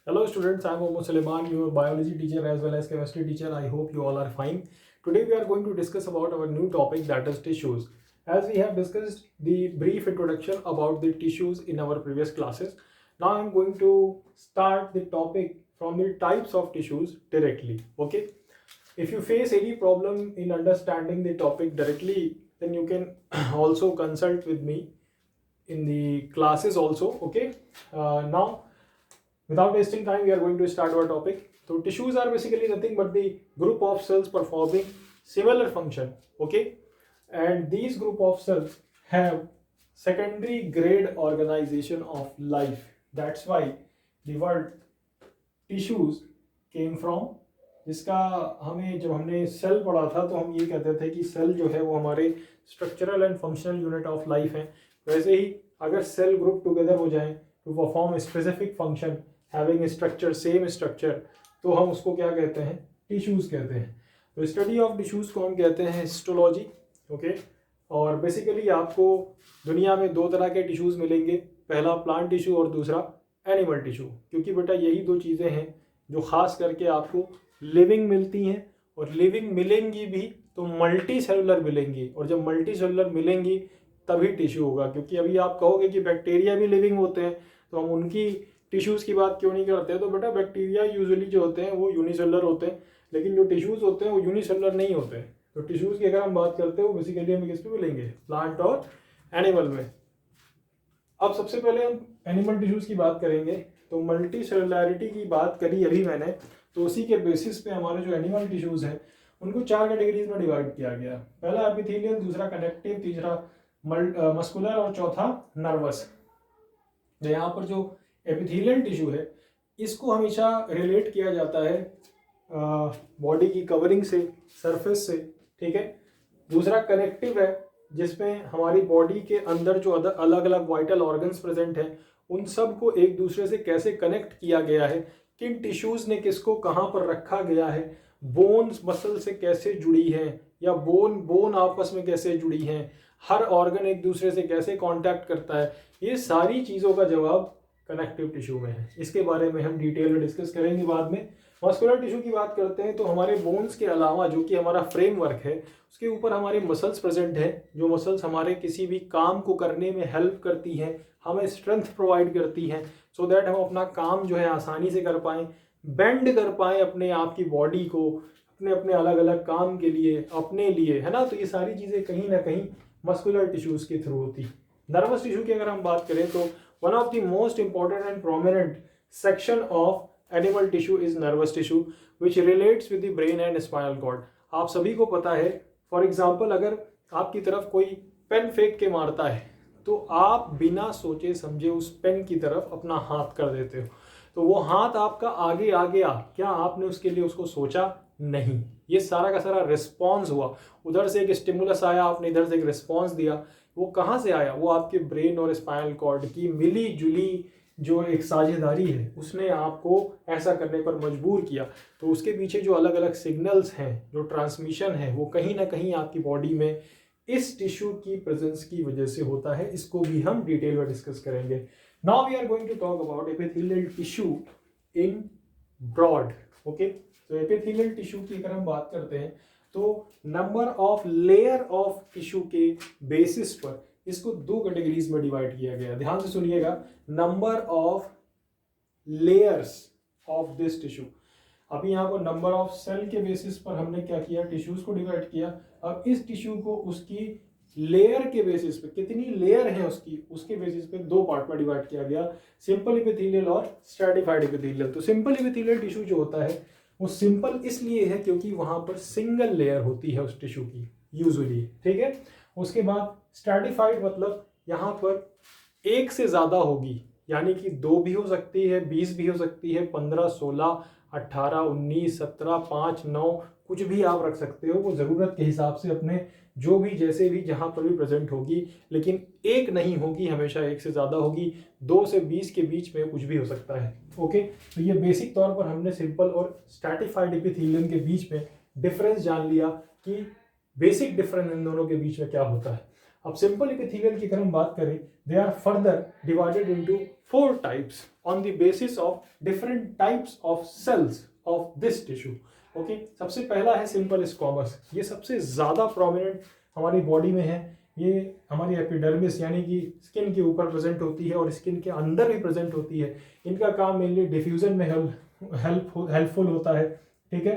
Hello students, I am Mohammad Suleiman, your biology teacher as well as chemistry teacher. I hope you all are fine. Today we are going to discuss about our new topic, that is tissues. As we have discussed the brief introduction about the tissues in our previous classes, now I am going to start the topic from the types of tissues directly. Okay. If you face any problem in understanding the topic directly, then you can also consult with me in the classes also. Okay. Now without wasting time, we are going to start our topic. So tissues are basically nothing but the group of cells performing similar function. Okay, and these group of cells have secondary grade organization of life. That's why the word tissues came from, जिसका हमें जब हमने cell पढ़ा था तो हम ये कहते थे कि सेल जो है वो हमारे structural and functional unit of life है. वैसे ही अगर सेल ग्रुप टुगेदर हो जाएं to perform specific function having structure same structure, तो हम उसको क्या कहते हैं, टिश्यूज कहते हैं. तो स्टडी ऑफ टिश्यूज को हम कहते हैं हिस्टोलॉजी. ओके, और बेसिकली आपको दुनिया में दो तरह के टिश्यूज मिलेंगे, पहला प्लांट टिश्यू और दूसरा एनिमल टिश्यू. क्योंकि बेटा यही दो चीज़ें हैं जो खास करके आपको लिविंग मिलती हैं, और लिविंग मिलेंगी भी तो मल्टी सेलुलर मिलेंगी, और जब मल्टी सेलुलर मिलेंगी तभी टिश्यू होगा. क्योंकि अभी आप कहोगे कि बैक्टीरिया भी लिविंग होते हैं तो हम उनकी टिश्यूज़ की बात क्यों नहीं करते. तो बेटा बैक्टीरिया यूजुअली जो होते हैं वो यूनिसेलुलर होते हैं, लेकिन जो टिश्यूज़ होते हैं वो यूनिसेलुलर नहीं होते हैं. तो टिश्यूज़ की अगर हम बात करते हैं वो बेसिकली हमें किस पे मिलेंगे, प्लांट और एनिमल में. अब सबसे पहले हम एनिमल टिश्यूज़ की बात करेंगे. तो मल्टी सेलुलैरिटी की बात करी अभी मैंने, तो उसी के बेसिस पे हमारे जो एनिमल टिश्यूज़ हैं उनको चार कैटेगरीज में डिवाइड किया गया. पहला एपिथेलियल, दूसरा कनेक्टिव, तीसरा मस्कुलर और चौथा नर्वस. तो यहाँ पर जो एपिथेलियल टिश्यू है इसको हमेशा रिलेट किया जाता है बॉडी की कवरिंग से, सरफेस से. ठीक है. दूसरा कनेक्टिव है, जिसमें हमारी बॉडी के अंदर जो अलग अलग वाइटल ऑर्गन्स प्रेजेंट हैं उन सब को एक दूसरे से कैसे कनेक्ट किया गया है, किन टिश्यूज़ ने किसको कहाँ पर रखा गया है, बोन्स मसल से कैसे जुड़ी हैं या बोन आपस में कैसे जुड़ी हैं, हर ऑर्गन एक दूसरे से कैसे कांटेक्ट करता है, ये सारी चीज़ों का जवाब कनेक्टिव टिश्यू में है. इसके बारे में हम डिटेल में डिस्कस करेंगे बाद में. मस्कुलर टिश्यू की बात करते हैं तो हमारे बोन्स के अलावा जो कि हमारा फ्रेमवर्क है उसके ऊपर हमारे मसल्स प्रेजेंट हैं, जो मसल्स हमारे किसी भी काम को करने में हेल्प करती हैं, हमें स्ट्रेंथ प्रोवाइड करती हैं, सो दैट हम अपना काम जो है आसानी से कर पाएँ, बेंड कर पाएँ अपने आप की बॉडी को अपने अपने अलग अलग काम के लिए, अपने लिए, है ना. तो ये सारी चीज़ें कहीं ना कहीं मस्कुलर टिश्यूज़ के थ्रू होती. नर्वस टिश्यू की अगर हम बात करें तो one of the most important and prominent section of animal tissue is nervous tissue which relates with the brain and spinal cord. आप सभी को पता है, फॉर एग्जाम्पल अगर आपकी तरफ कोई पेन फेंक के मारता है तो आप बिना सोचे समझे उस पेन की तरफ अपना हाथ कर देते हो. तो वो हाथ आपका आगे आ गया, क्या आपने उसके लिए उसको सोचा? नहीं. ये सारा का सारा रिस्पॉन्स हुआ, उधर से एक स्टिमुलस आया, आपने इधर से एक रिस्पॉन्स दिया. वो कहाँ से आया? वो आपके ब्रेन और स्पाइनल कॉर्ड की मिली जुली जो एक साझेदारी है उसने आपको ऐसा करने पर मजबूर किया. तो उसके पीछे जो अलग अलग सिग्नल्स हैं, जो ट्रांसमिशन है, वो कहीं ना कहीं आपकी बॉडी में इस टिश्यू की प्रेजेंस की वजह से होता है. इसको भी हम डिटेल में डिस्कस करेंगे. Now we are going to talk about epithelial tissue in broad. Okay, तो एपिथेलियल टिश्यू की अगर हम बात करते हैं तो number of layer of tissue के बेसिस पर इसको दो कैटेगरीज में डिवाइड किया गया. ध्यान से सुनिएगा, number of layers of this tissue. अभी यहाँ पर नंबर ऑफ सेल के बेसिस पर हमने क्या किया, टिश्यूज को डिवाइड किया. अब इस टिश्यू को उसकी लेयर के बेसिस पे, कितनी लेयर है उसकी, उसके बेसिस पे दो पार्ट में डिवाइड किया गया, सिंपल एपिथेलियल और स्ट्रैटिफाइड एपिथेलियल. तो सिंपल एपिथेलियल टिश्यू जो होता है वो सिंपल इसलिए है क्योंकि वहां पर सिंगल लेयर होती है उस टिश्यू की यूजुअली. ठीक है. उसके बाद स्ट्रैटिफाइड मतलब यहाँ पर एक से ज़्यादा होगी, यानी कि 2 भी हो सकती है, 20 भी हो सकती है, 15, 16, 18, 19, 17, 5, 9, कुछ भी आप रख सकते हो. वो ज़रूरत के हिसाब से अपने जो भी जैसे भी जहाँ पर भी प्रेजेंट होगी, लेकिन एक नहीं होगी, हमेशा एक से ज़्यादा होगी. 2 से 20 के बीच में कुछ भी हो सकता है. ओके, तो ये बेसिक तौर पर हमने सिंपल और स्ट्रैटिफाइड एपिथेलियम के बीच में डिफरेंस जान लिया कि बेसिक डिफरेंस इन दोनों के बीच में क्या होता है. अब सिंपल एपिथेलियल की अगर हम बात करें, they are further divided into 4 types on the basis of different types of cells of this tissue. Okay सबसे पहला है सिंपल स्क्वामस, ये सबसे ज़्यादा प्रोमिनेंट हमारी बॉडी में है। ये हमारी एपिडर्मिस यानी कि स्किन के ऊपर प्रेजेंट होती है और स्किन के अंदर भी प्रेजेंट होती है। इनका काम मेनली डिफ्यूजन में हेल्पफुल होता है, ठीक है।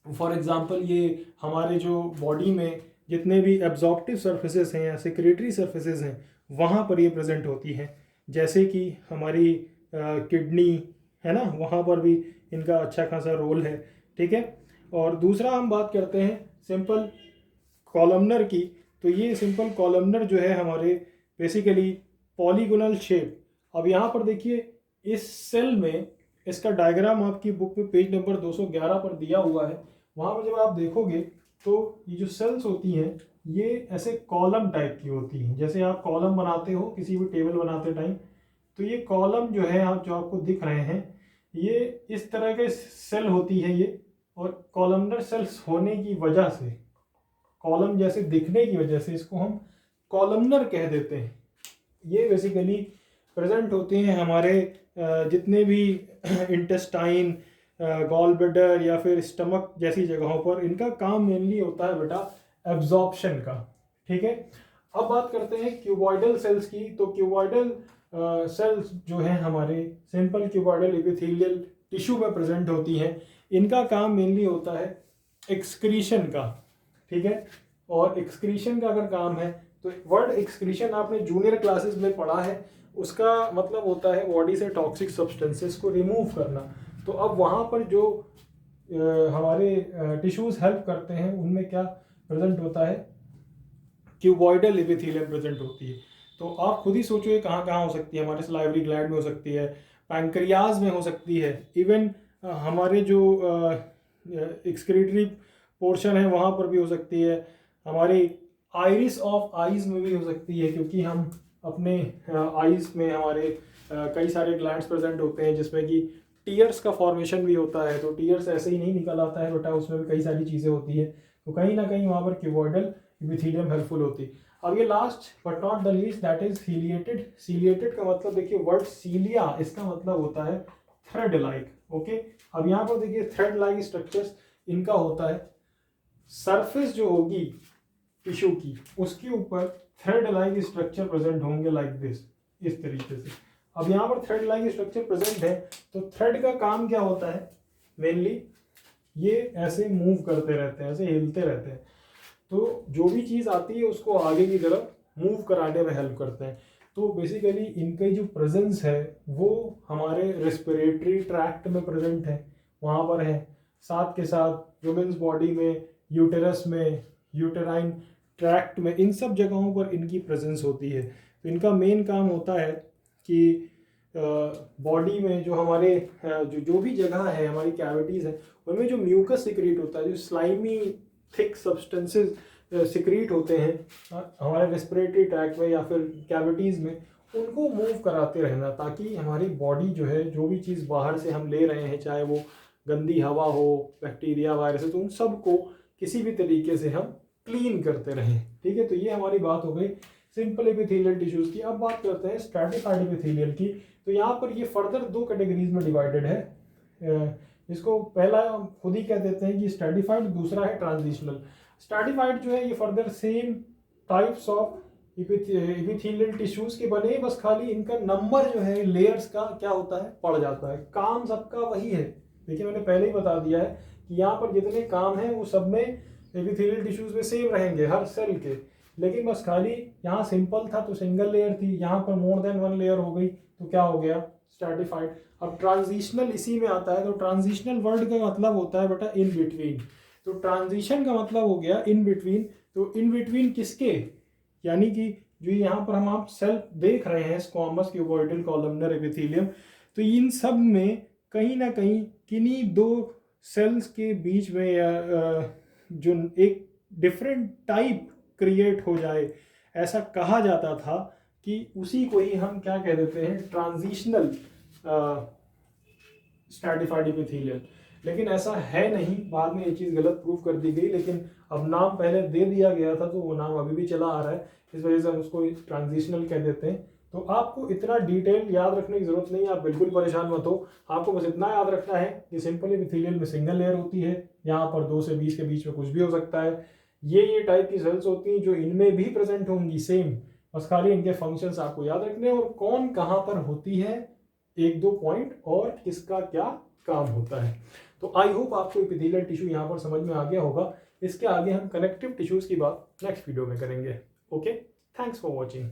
फॉर एग्जांपल ये हमारे जो बॉडी में जितने भी एब्जॉर्प्टिव सर्फेसेस हैं या सेक्रेटरी सर्फेसेस हैं वहाँ पर ये प्रेजेंट होती हैं, जैसे कि हमारी किडनी है ना, वहाँ पर भी इनका अच्छा खासा रोल है, ठीक है। और दूसरा हम बात करते हैं सिंपल कॉलमनर की, तो ये सिंपल कॉलमनर जो है हमारे बेसिकली पॉलीगोनल शेप। अब यहाँ पर देखिए इस सेल में इसका डायग्राम आपकी बुक में पेज नंबर 211 पर दिया हुआ है। वहाँ पर जब आप देखोगे तो ये जो सेल्स होती हैं ये ऐसे कॉलम टाइप की होती हैं, जैसे आप कॉलम बनाते हो किसी भी टेबल बनाते टाइम, तो ये कॉलम जो है आप जो आपको दिख रहे हैं ये इस तरह के सेल होती है ये। और कॉलमनर सेल्स होने की वजह से, कॉलम जैसे दिखने की वजह से इसको हम कॉलमनर कह देते हैं। ये बेसिकली प्रेजेंट होते हैं हमारे जितने भी इंटेस्टाइन, गॉल ब्लैडर या फिर स्टमक जैसी जगहों पर। इनका काम मेनली होता है बेटा एब्जॉर्प्शन का, ठीक है। अब बात करते हैं क्यूबॉइडल सेल्स की। तो क्यूबॉइडल सेल्स जो हैं हमारे सिंपल क्यूबॉइडल एपिथेलियल टिश्यू में प्रेजेंट होती हैं। इनका काम मेनली होता है एक्सक्रीशन का, ठीक है। और एक्सक्रीशन का अगर काम है तो वर्ड एक्सक्रीशन आपने जूनियर क्लासेस में पढ़ा है, उसका मतलब होता है बॉडी से टॉक्सिक सब्सटेंसेस को रिमूव करना। तो अब वहाँ पर जो हमारे टिश्यूज हेल्प करते हैं उनमें क्या प्रेजेंट होता है, क्यूबॉइडल एपिथेलियम प्रेजेंट होती है। तो आप खुद ही सोचो ये कहाँ कहाँ हो सकती है, हमारे सलाइवरी ग्लैंड में हो सकती है, पैंक्रियाज में हो सकती है, इवन हमारे जो एक्सक्रीटरी पोर्शन है वहाँ पर भी हो सकती है, हमारी आइरिस ऑफ आइज में भी हो सकती है, क्योंकि हम अपने आइज में हमारे कई सारे ग्लैंड्स प्रेजेंट होते हैं जिसमें कि टीयर्स का फॉर्मेशन भी होता है। तो टीयर्स ऐसे ही नहीं निकल आता है बेटा, उसमें भी कई सारी चीज़ें होती है। तो कहीं ना कहीं वहाँ पर क्यूबॉइडल एपिथेलियम हेल्पफुल होती है। अब ये last but not the least that is ciliated. Ciliated का मतलब देखिए वर्ड सीलिया, इसका मतलब होता है थ्रेड लाइक, ओके। अब यहाँ पर देखिए थ्रेड लाइक स्ट्रक्चर्स इनका होता है, सरफेस जो होगी टिश्यू की उसके ऊपर थ्रेड लाइक स्ट्रक्चर प्रेजेंट होंगे लाइक दिस, इस तरीके से। अब यहाँ पर थ्रेड लाइक स्ट्रक्चर प्रेजेंट है, तो थ्रेड का काम क्या होता है, मेनली ये ऐसे मूव करते रहते हैं, ऐसे हिलते रहते हैं। तो जो भी चीज़ आती है उसको आगे की तरफ मूव कराने में हेल्प करते हैं। तो बेसिकली इनकी जो प्रेजेंस है वो हमारे रेस्पिरेटरी ट्रैक्ट में प्रेजेंट है, वहाँ पर है। साथ के साथ वुमेन्स बॉडी में, यूटेरस में, यूटेराइन ट्रैक्ट में, इन सब जगहों पर इनकी प्रेजेंस होती है। तो इनका मेन काम होता है कि बॉडी में जो हमारे जो भी जगह है हमारी कैविटीज़ है उनमें जो म्यूकस सिक्रीट होता है, जो स्लाइमी थिक सब्सटेंसेस सिक्रीट होते हैं हमारे रेस्पिरेटरी ट्रैक्ट में या फिर कैविटीज़ में, उनको मूव कराते रहना, ताकि हमारी बॉडी जो है जो भी चीज़ बाहर से हम ले रहे हैं, चाहे वो गंदी हवा हो, बैक्टीरिया, वायरस, तो उन सब को किसी भी तरीके से हम क्लीन करते रहें, ठीक है। तो ये हमारी बात हो गई सिंपल एपिथेलियल टिश्यूज़ की। अब बात करते हैं स्ट्रैटिफाइड एपिथेलियल की। तो यहाँ पर ये फर्दर 2 कैटेगरीज में डिवाइडेड है। इसको पहला हम खुद ही कह देते हैं कि स्ट्रैटिफाइड, दूसरा है ट्रांजिशनल। स्ट्रैटिफाइड जो है ये further same types of epithelial tissues के बने, बस खाली इनका नंबर जो है लेयर्स का क्या होता है, बढ़ जाता है। काम सबका वही है, देखिए मैंने पहले ही बता दिया है कि यहाँ पर जितने काम हैं वो सब में एपिथेलियल टिश्यूज़ में सेम रहेंगे हर सेल के, लेकिन बस खाली यहाँ सिंपल था तो सिंगल लेयर थी, यहाँ पर मोर देन 1 लेयर हो गई तो क्या हो गया, स्ट्रैटिफाइड। अब ट्रांजिशनल इसी में आता है। तो ट्रांजिशनल वर्ड का मतलब होता है बेटा इन बिटवीन। तो ट्रांजिशन का मतलब हो गया इन बिटवीन। तो इन बिटवीन किसके, यानी कि जो यहाँ पर हम आप सेल देख रहे हैं स्क्वामस, क्यूबॉइडल, कॉलमनर, एपिथेलियम, तो इन सब में कहीं ना कहीं किन्हीं 2 सेल्स के बीच में या जो एक डिफरेंट टाइप क्रिएट हो जाए, ऐसा कहा जाता था कि उसी को ही हम क्या कह देते हैं, ट्रांजिशनल स्ट्रैटिफाइड एपिथेलियल। लेकिन ऐसा है नहीं, बाद में ये चीज़ गलत प्रूफ कर दी गई, लेकिन अब नाम पहले दे दिया गया था तो वो नाम अभी भी चला आ रहा है, इस वजह से हम उसको ट्रांजिशनल कह देते हैं। तो आपको इतना डिटेल याद रखने की जरूरत नहीं है, आप बिल्कुल परेशान मत हो। आपको बस इतना याद रखना है कि सिंपल एपिथेलियल में सिंगल लेयर होती है, यहाँ पर 2 से 20 के बीच में कुछ भी हो सकता है। ये टाइप की सेल्स होती हैं जो इनमें भी प्रेजेंट होंगी सेम, बस खाली इनके फंक्शंस आपको याद रखने हैं और कौन कहाँ पर होती है, 1-2 पॉइंट और किसका क्या काम होता है। तो आई होप आपको एपिथेलियल टिश्यू यहाँ पर समझ में आ गया होगा। इसके आगे हम कनेक्टिव टिश्यूज की बात नेक्स्ट वीडियो में करेंगे। Okay, thanks for watching.